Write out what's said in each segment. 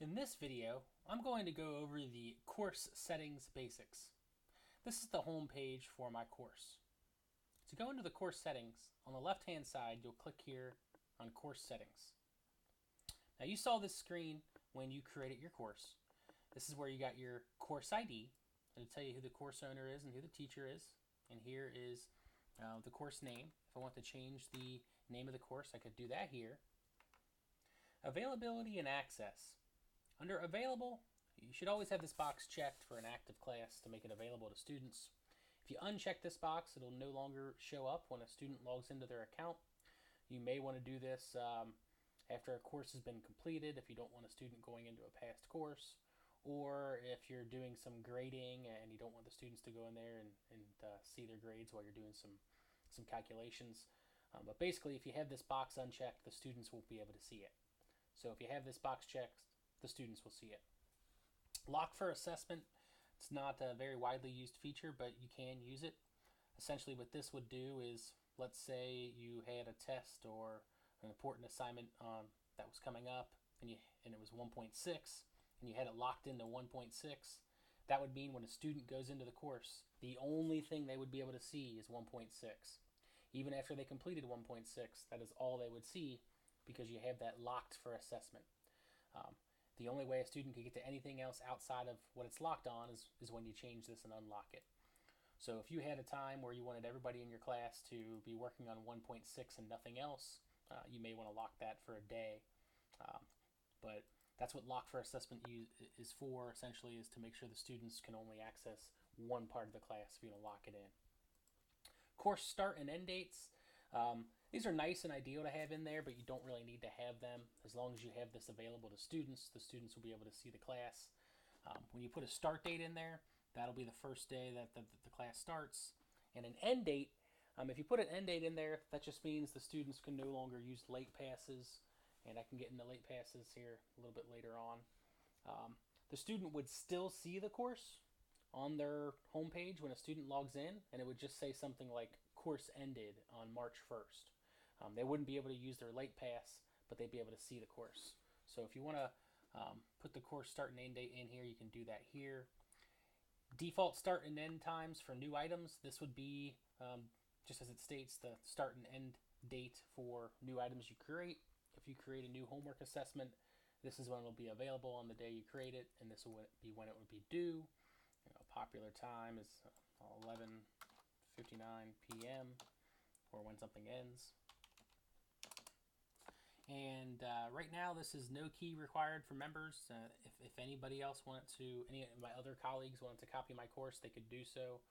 In this video, I'm going to go over the course settings basics. This is the home page for my course. To go into the course settings, on the left hand side you'll click here on course settings. Now you saw this screen when you created your course. This is where you got your course ID. It'll tell you who the course owner is and who the teacher is. And here is the course name. If I want to change the name of the course, I could do that here. Availability and access. Under available, you should always have this box checked for an active class to make it available to students. If you uncheck this box, it'll no longer show up when a student logs into their account. You may want to do this after a course has been completed if you don't want a student going into a past course, or if you're doing some grading and you don't want the students to go in there and see their grades while you're doing some calculations. But basically, if you have this box unchecked, the students won't be able to see it. So if you have this box checked, the students will see it. Lock for assessment. It's not a very widely used feature, but you can use it. Essentially what this would do is, let's say you had a test or an important assignment that was coming up and it was 1.6 and you had it locked into 1.6. That would mean when a student goes into the course, the only thing they would be able to see is 1.6. Even after they completed 1.6, that is all they would see because you have that locked for assessment. The only way a student can get to anything else outside of what it's locked on is when you change this and unlock it. So if you had a time where you wanted everybody in your class to be working on 1.6 and nothing else, you may want to lock that for a day. But that's what lock for assessment is for, essentially, is to make sure the students can only access one part of the class if you want to lock it in. Course start and end dates. These are nice and ideal to have in there, but you don't really need to have them. As long as you have this available to students, the students will be able to see the class. When you put a start date in there, that'll be the first day that the class starts. And an end date, if you put an end date in there, that just means the students can no longer use late passes. And I can get into late passes here a little bit later on. The student would still see the course on their homepage when a student logs in, and it would just say something like course ended on March 1st. They wouldn't be able to use their late pass, but they'd be able to see the course. So if you want to put the course start and end date in here, you can do that here. Default start and end times for new items. This would be, just as it states, the start and end date for new items you create. If you create a new homework assessment, this is when it will be available on the day you create it, and this will be when it would be due. Popular time is 11:59 p.m. or when something ends. And right now, this is no key required for members. If anybody else wanted to, any of my other colleagues wanted to copy my course, they could do so.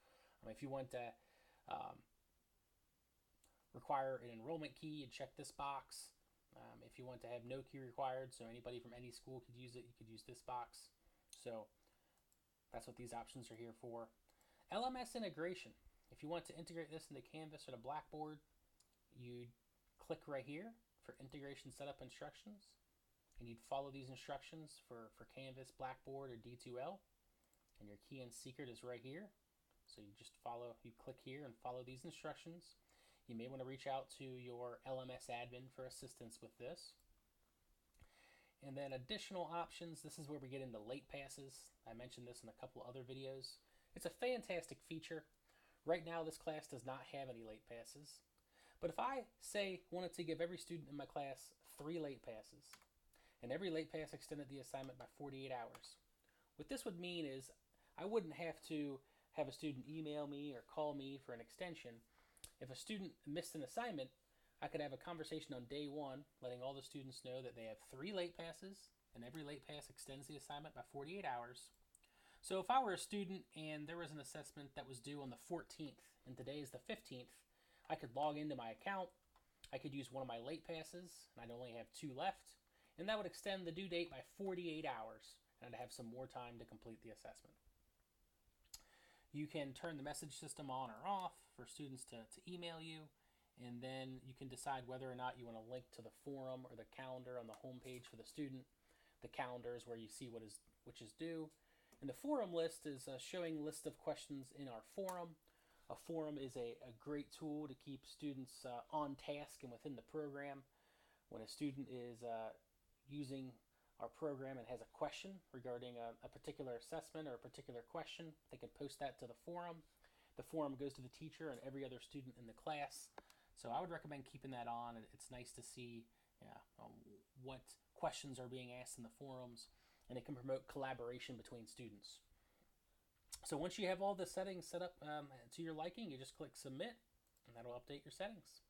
If you want to require an enrollment key, you check this box. If you want to have no key required, so anybody from any school could use it, you could use this box. So that's what these options are here for. LMS integration. If you want to integrate this into Canvas or the Blackboard, you click right here for integration setup instructions, and you'd follow these instructions for Canvas, Blackboard, or D2L, and your key and secret is right here. So you click here and follow these instructions. You may want to reach out to your LMS admin for assistance with this. And then additional options, this is where we get into late passes. I mentioned this in a couple other videos. It's a fantastic feature. Right now this class does not have any late passes. But if I wanted to give every student in my class 3 late passes, and every late pass extended the assignment by 48 hours, what this would mean is I wouldn't have to have a student email me or call me for an extension. If a student missed an assignment, I could have a conversation on day 1 letting all the students know that they have 3 late passes, and every late pass extends the assignment by 48 hours. So if I were a student and there was an assessment that was due on the 14th, and today is the 15th, I could log into my account, I could use one of my late passes, and I'd only have 2 left, and that would extend the due date by 48 hours, and I'd have some more time to complete the assessment. You can turn the message system on or off for students to email you, and then you can decide whether or not you want to link to the forum or the calendar on the home page for the student. The calendar is where you see which is due, and the forum list is showing list of questions in our forum. A forum is a great tool to keep students on task and within the program. When a student is using our program and has a question regarding a particular assessment or a particular question, they can post that to the forum. The forum goes to the teacher and every other student in the class. So I would recommend keeping that on. It's nice to see what questions are being asked in the forums, and it can promote collaboration between students. So once you have all the settings set up to your liking, you just click submit, and that'll update your settings.